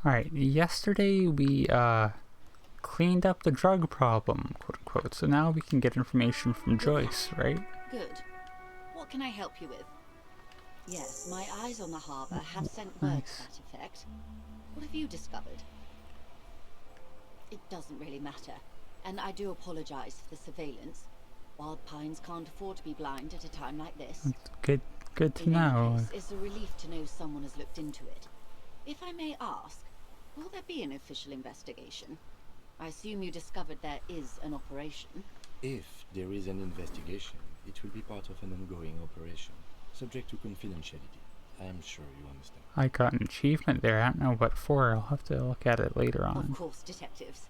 Alright, yesterday we cleaned up the drug problem, quote unquote, so now we can get information from Joyce, right? Good. What can I help you with? Yes, my eyes on the harbour have sent word to Nice. that effect. What have you discovered? It doesn't really matter, and I do apologize for the surveillance. Wild Pines can't afford to be blind at a time like this. Good to In any know. case, it's a relief to know someone has looked into it. If I may ask, will there be an official investigation? I assume you discovered there is an operation. If there is an investigation, it will be part of an ongoing operation, subject to confidentiality. I am sure you understand. I got an achievement there, I don't know what for, I'll have to look at it later on. Of course, detectives.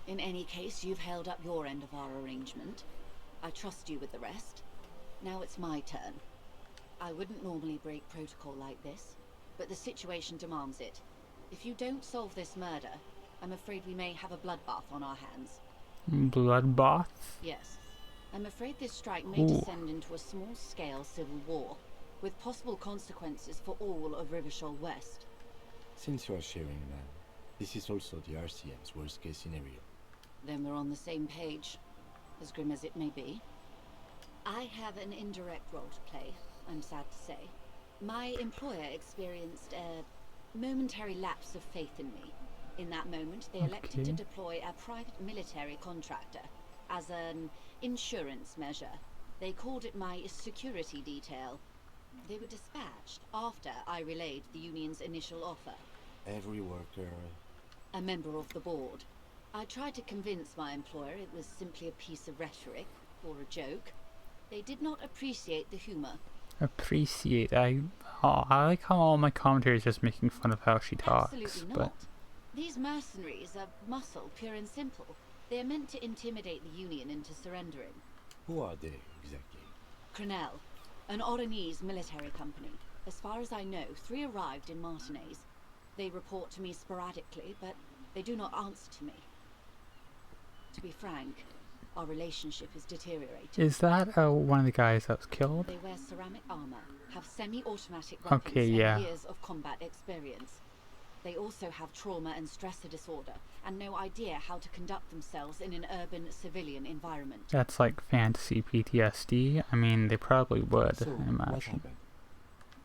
In any case, you've held up your end of our arrangement. I trust you with the rest. Now it's my turn. I wouldn't normally break protocol like this, but the situation demands it. If you don't solve this murder, I'm afraid we may have a bloodbath on our hands. Bloodbath? Yes. I'm afraid this strike may Ooh. descend into a small-scale civil war, with possible consequences for all of Rivershoal West. Since you are sharing man, this is also the RCM's worst-case scenario. Then we're on the same page, as grim as it may be. I have an indirect role to play, I'm sad to say. My employer experienced a momentary lapse of faith in me. In that moment, they elected to deploy a private military contractor as an insurance measure. They called it my security detail. They were dispatched after I relayed the union's initial offer. Every worker... A member of the board. I tried to convince my employer it was simply a piece of rhetoric, or a joke. They did not appreciate the humor. Appreciate. I like how all my commentary is just making fun of how she talks. Absolutely but not. These mercenaries are muscle, pure and simple. They are meant to intimidate the Union into surrendering. Who are they, exactly? Crenell, an Oranese military company. As far as I know, 3 arrived in Martinez. They report to me sporadically, but they do not answer to me. To be frank, our relationship is deteriorating. is that one of the guys that was killed? They wear ceramic armor, have semi-automatic weapons, Okay, yeah. and years of combat experience. They also have trauma and stressor disorder, and no idea how to conduct themselves in an urban civilian environment. That's like fantasy PTSD. I mean, they probably would, So, I what imagine. happened?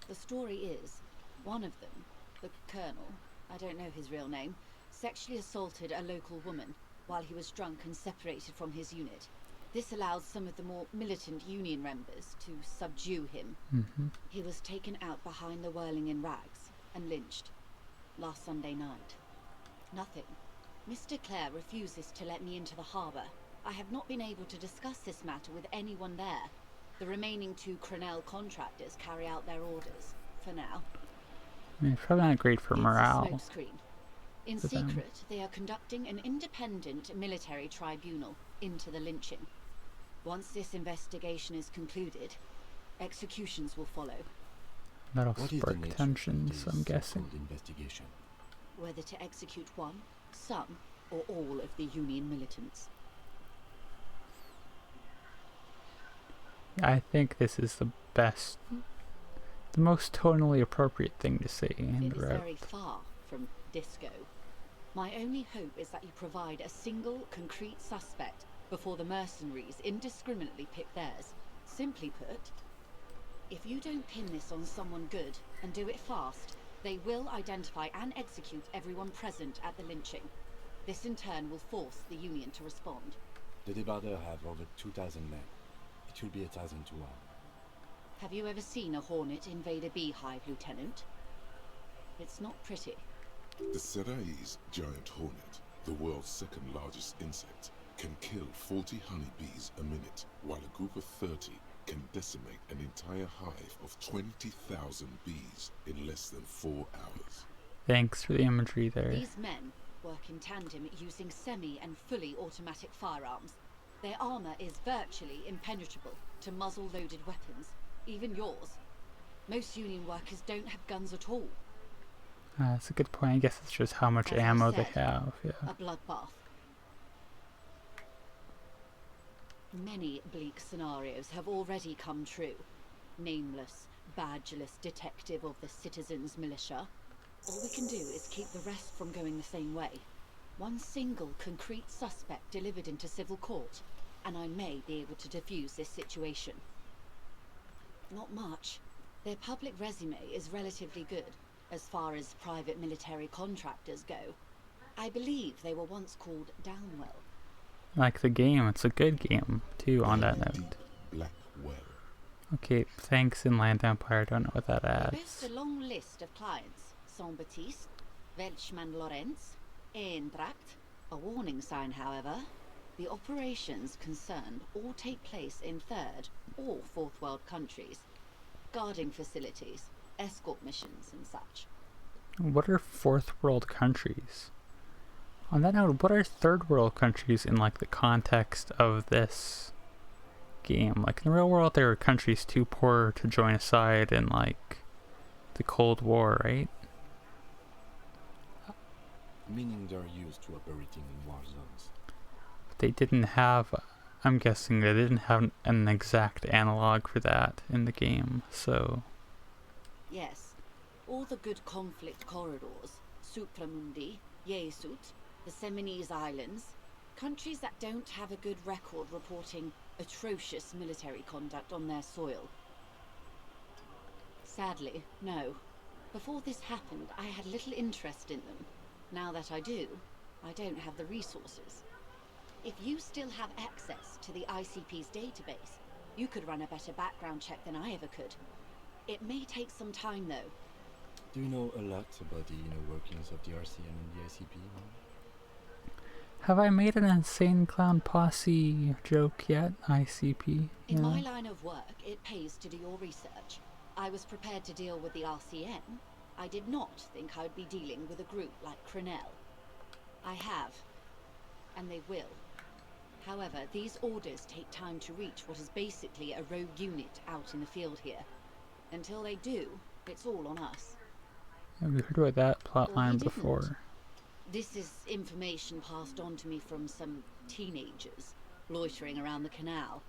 The story is, one of them, the colonel, I don't know his real name, sexually assaulted a local woman while he was drunk and separated from his unit. This allowed some of the more militant Union members to subdue him. He was taken out behind the whirling in rags and lynched last Sunday night. Nothing. Mr. Clare refuses to let me into the harbour. I have not been able to discuss this matter with anyone there. The remaining 2 Crenell contractors carry out their orders, for now. I mean, it's probably not great for morale. It's a smokescreen. In for them. secret, they are conducting an independent military tribunal into the lynching. Once this investigation is concluded, executions will follow. That'll What is the spark nature of tension, this so I'm guessing. so-called investigation? Whether to execute one, some, or all of the Union militants. I think this is the best, the most tonally appropriate thing to say in It the is route. very far from disco. My only hope is that you provide a single, concrete suspect before the mercenaries indiscriminately pick theirs. Simply put, if you don't pin this on someone good, and do it fast, they will identify and execute everyone present at the lynching. This in turn will force the Union to respond. The Debarders have over 2,000 men. It will be 1,000 to 1. Have you ever seen a hornet invade a beehive, Lieutenant? It's not pretty. The Serai's giant hornet, the world's second largest insect, can kill 40 honeybees a minute, while a group of 30 can decimate an entire hive of 20,000 bees in less than 4 hours. Thanks for the imagery there. These men work in tandem using semi and fully automatic firearms. Their armor is virtually impenetrable to muzzle-loaded weapons, even yours. Most Union workers don't have guns at all. That's a good point. I guess it's just how much As I ammo they said, have. Yeah. A bloodbath. Many bleak scenarios have already come true. Nameless, badgeless detective of the citizens' militia. All we can do is keep the rest from going the same way. One single concrete suspect delivered into civil court, and I may be able to defuse this situation. Not much. Their public resume is relatively good, as far as private military contractors go. I believe they were once called Downwell. Like the game, it's a good game, too, on that Deep note. black well. Okay, thanks Inland Empire, don't know what that They boast a adds. long list of clients. Saint-Baptiste, Welchman-Lorenz, Eendracht. A warning sign, however. The operations concerned all take place in third or fourth world countries. Guarding facilities, escort missions and such. What are fourth world countries? On that note, what are third world countries in like the context of this game? Like in the real world, there are countries too poor to join a side in like the Cold War, right? Meaning they're used to operating in war zones. But they didn't have, I'm guessing they didn't have an exact analog for that in the game, so Yes, all the good conflict corridors, Supramundi, Yesut, the Seminese Islands, countries that don't have a good record reporting atrocious military conduct on their soil. Sadly, no. Before this happened, I had little interest in them. Now that I do, I don't have the resources. If you still have access to the ICP's database, you could run a better background check than I ever could. It may take some time, though. Do you know a lot about the inner workings of the RCM and the ICP? have I made an insane clown posse joke yet? ICP? In Yeah. my line of work, it pays to do your research. I was prepared to deal with the RCM. I did not think I would be dealing with a group like Crenel. I have, and they will. However, these orders take time to reach what is basically a rogue unit out in the field here. Until they do, it's all on us. Yeah, we heard about that plot Or line he didn't. before. This is information passed on to me from some teenagers loitering around the canal.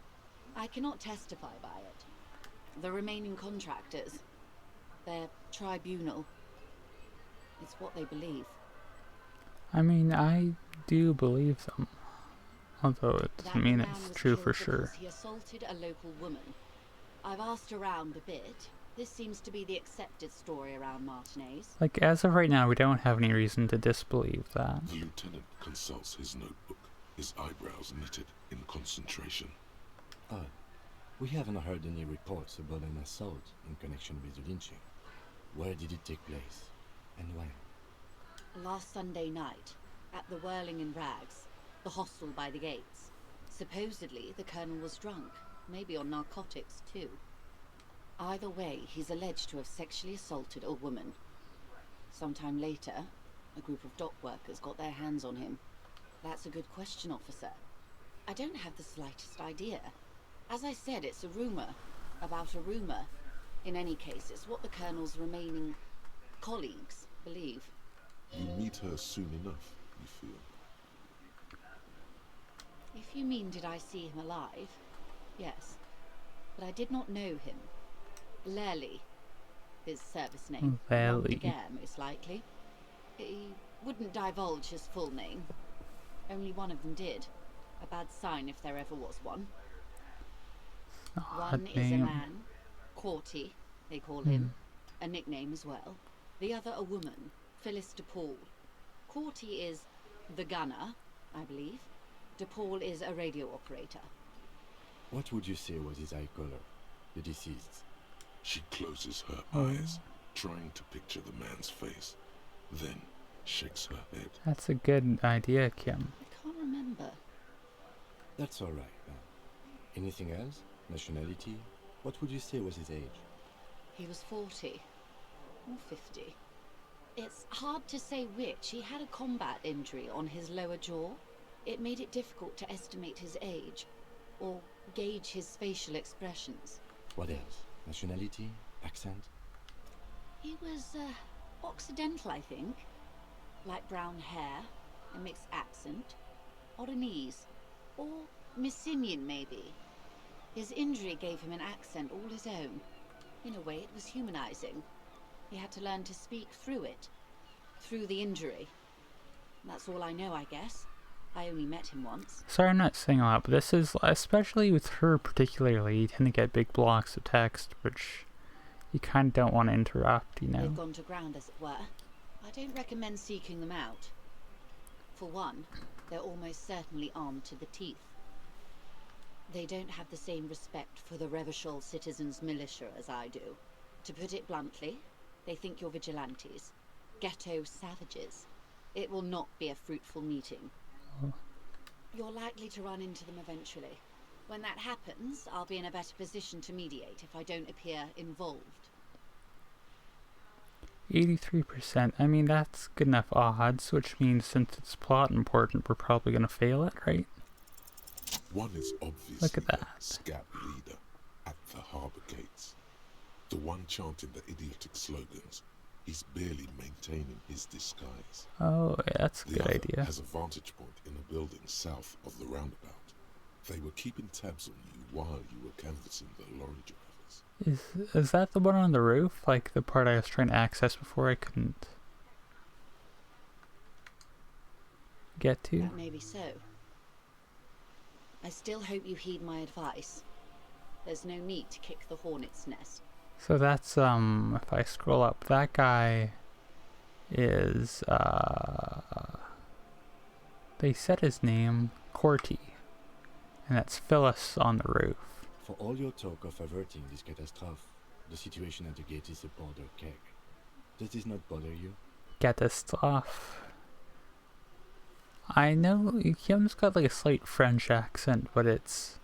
I cannot testify by it. The remaining contractors, their tribunal, it's what they believe. I mean, I do believe them. Although it That doesn't mean man it's was true killed for sure. because he assaulted a local woman. I've asked around a bit. This seems to be the accepted story around Martinez. Like, as of right now, we don't have any reason to disbelieve that. The lieutenant consults his notebook, his eyebrows knitted in concentration. Odd. We haven't heard any reports about an assault in connection with the lynching. Where did it take place? And when? Last Sunday night, at the Whirling in Rags, the hostel by the gates. Supposedly, the colonel was drunk, maybe on narcotics too. Either way, he's alleged to have sexually assaulted a woman. Sometime later, a group of dock workers got their hands on him. That's a good question, officer. I don't have the slightest idea. As I said, it's a rumor about a rumor. In any case, it's what the colonel's remaining colleagues believe. You meet her soon enough, you feel. If you mean did I see him alive, yes. But I did not know him. Lely, his service name. Long de Lely. Guerre, most likely. He wouldn't divulge his full name. Only one of them did. A bad sign if there ever was one. Odd One is a name. man, Corty, they call him, a nickname as well. The other a woman, Phyllis DePaul. Corty is the gunner, I believe. DePaul is a radio operator. What would you say was his eye color? The deceased. She closes her Oh. eyes, trying to picture the man's face, then shakes her head. That's a good idea, Kim. I can't remember. That's all right. Anything else? Nationality? What would you say was his age? He was 40 or 50. It's hard to say which. He had a combat injury on his lower jaw. It made it difficult to estimate his age or gauge his facial expressions. What else? Nationality? Accent? He was Occidental, I think. Light brown hair, a mixed accent, Oranese, or Messinian maybe. His injury gave him an accent all his own. In a way, it was humanizing. He had to learn to speak through it, through the injury. That's all I know, I guess. I only met him once. Sorry, I'm not saying a lot, but this is, especially with her particularly, you tend to get big blocks of text, which you kind of don't want to interrupt, you know? They've gone to ground, as it were. I don't recommend seeking them out. For one, they're almost certainly armed to the teeth. They don't have the same respect for the Revachol citizens' militia as I do. To put it bluntly, they think you're vigilantes. Ghetto savages. It will not be a fruitful meeting. Oh. You're likely to run into them eventually. When that happens, I'll be in a better position to mediate if I don't appear involved. 83%. I mean, that's good enough odds, which means since it's plot important, we're probably going to fail it, right? One is obviously Look at that. the scout leader at the harbour gates. The one chanting the idiotic slogans. He's barely maintaining his disguise. Oh, yeah, that's a The good other idea. has a vantage point in a building south of the roundabout. They were keeping tabs on you while you were canvassing the lorry drivers. Is that the one on the roof? Like the part I was trying to access before I couldn't get to? That may be so. I still hope you heed my advice. There's no need to kick the hornet's nest. So that's, if I scroll up, that guy is, they said his name, Corty, and that's Phyllis on the roof. For all your talk of averting this catastrophe, the situation at the gate is a powder keg. Does this not bother you? Get this stuff. I know Kim's got like a slight French accent, but it's,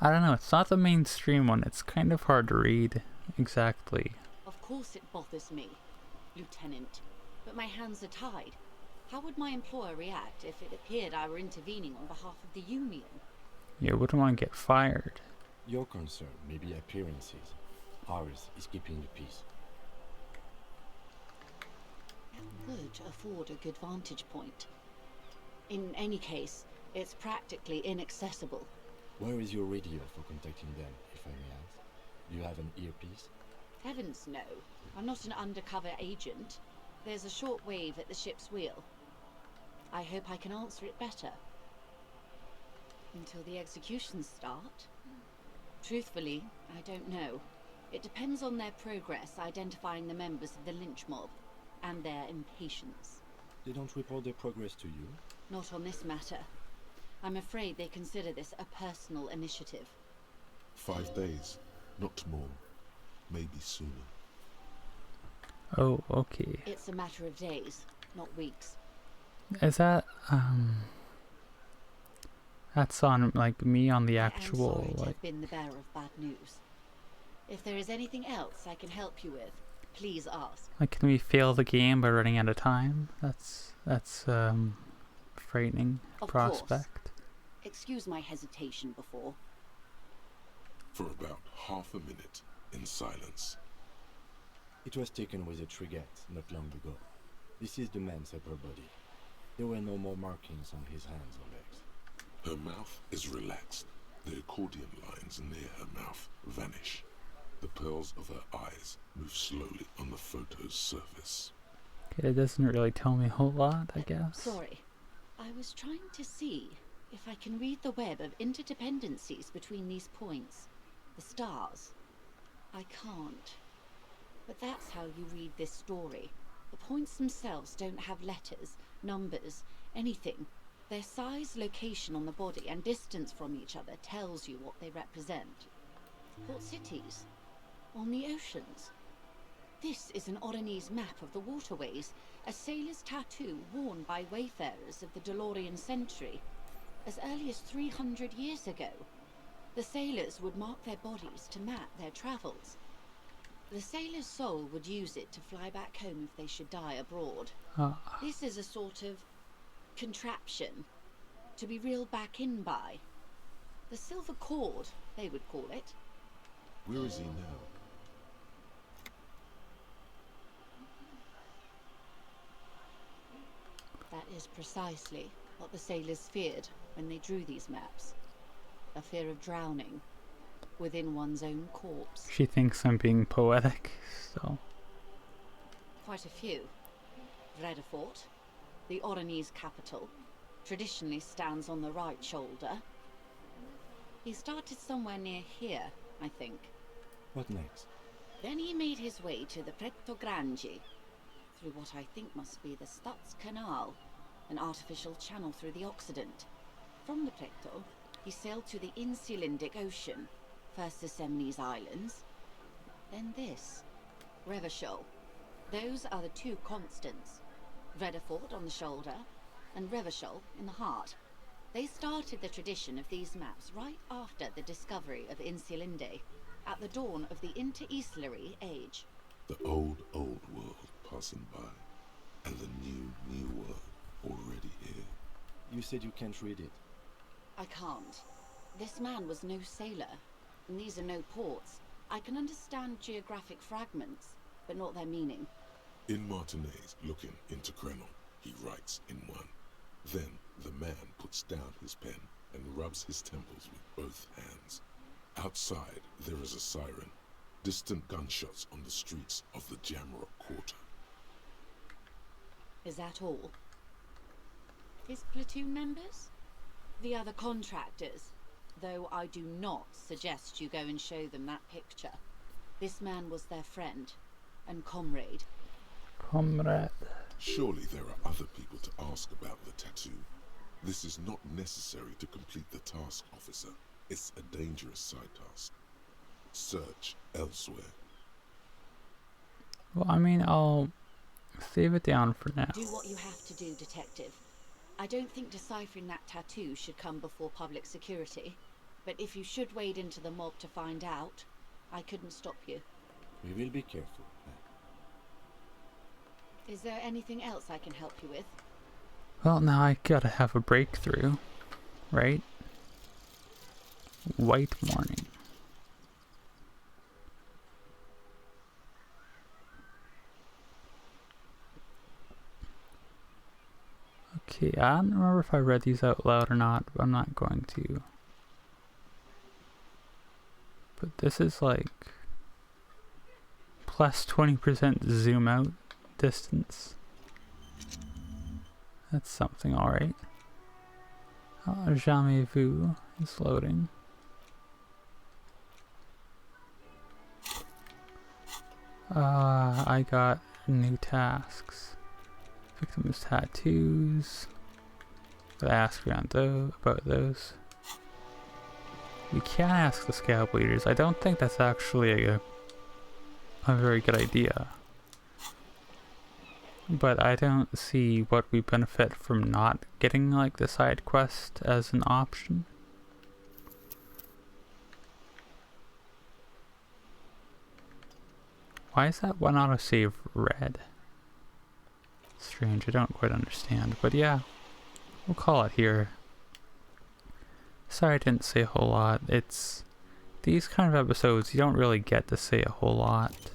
I don't know, it's not the mainstream one. It's kind of hard to read exactly. Of course it bothers me, Lieutenant, but my hands are tied. How would my employer react if it appeared I were intervening on behalf of the Union? You wouldn't want to get fired. Your concern may be appearances. Ours is keeping the peace. That would afford a good vantage point. In any case, it's practically inaccessible. Where is your radio for contacting them, if I may ask? Do you have an earpiece? Heavens no. I'm not an undercover agent. There's a short wave at the ship's wheel. I hope I can answer it better. Until the executions start? Truthfully, I don't know. It depends on their progress identifying the members of the lynch mob, and their impatience. They don't report their progress to you? Not on this matter. I'm afraid they consider this a personal initiative. 5 days, not more. Maybe sooner. Oh, okay. It's a matter of days, not weeks. Is that, that's on, like, me on the actual, I am sorry to like, have been the bearer of bad news. If there is anything else I can help you with, please ask. like, can we fail the game by running out of time? That's, frightening Of prospect. course. Excuse my hesitation before. For about half a minute, in silence. It was taken with a trigette not long ago. This is the man's upper body. There were no more markings on his hands or legs. Her mouth is relaxed. The accordion lines near her mouth vanish. The pearls of her eyes move slowly on the photo's surface. Okay, it doesn't really tell me a whole lot, I guess. Sorry. I was trying to see if I can read the web of interdependencies between these points. The stars. I can't. But that's how you read this story. The points themselves don't have letters, numbers, anything. Their size, location on the body, and distance from each other tells you what they represent. Port cities. On the oceans. This is an Oronese map of the waterways, a sailor's tattoo worn by wayfarers of the Delorian century. As early as 300 years ago, the sailors would mark their bodies to map their travels. The sailor's soul would use it to fly back home if they should die abroad. This is a sort of contraption to be reeled back in by. The silver cord, they would call it. Where is he now? That is precisely what the sailors feared when they drew these maps. A fear of drowning within one's own corpse. She thinks I'm being poetic, so. quite a few. Vredefort, the Oranese capital, traditionally stands on the right shoulder. He started somewhere near here, I think. What next? Then he made his way to the Pretto Grande, through what I think must be the Stutz Canal, an artificial channel through the Occident. From the Pretto, he sailed to the Insulindic Ocean, first the Semnes Islands, then this, Revachol. Those are the two constants, Vredefort on the shoulder, and Revachol in the heart. They started the tradition of these maps right after the discovery of Insulinde, at the dawn of the Interinsulary Age. The old world passing by, and the new world already here. You said you can't read it. I can't. This man was no sailor, and these are no ports. I can understand geographic fragments, but not their meaning. In Martinez, looking into Krenel, he writes in one. Then the man puts down his pen and rubs his temples with both hands. Outside, there is a siren. Distant gunshots on the streets of the Jamrock Quarter. Is that all? His platoon members? The other contractors? Though I do not suggest you go and show them that picture. This man was their friend and comrade. Comrade. Surely there are other people to ask about the tattoo. This is not necessary to complete the task, officer. It's a dangerous side task. Search elsewhere. Well, I mean, I'll save it down for now. Do what you have to do, detective. I don't think deciphering that tattoo should come before public security. But if you should wade into the mob to find out, I couldn't stop you. We will be careful. Is there anything else I can help you with? Well, now I gotta have a breakthrough, right? White morning. Okay, I don't remember if I read these out loud or not, but I'm not going to. But this is like plus 20% zoom out distance. That's something, alright. Jamais vu is loading. I got new tasks. Victims' tattoos. Gotta ask around about those. We can ask the scalp leaders. I don't think that's actually a very good idea. But I don't see what we benefit from not getting like the side quest as an option. Why is that one autosave red? Strange, I don't quite understand, but yeah, we'll call it here. Sorry I didn't say a whole lot. It's these kind of episodes, you don't really get to say a whole lot.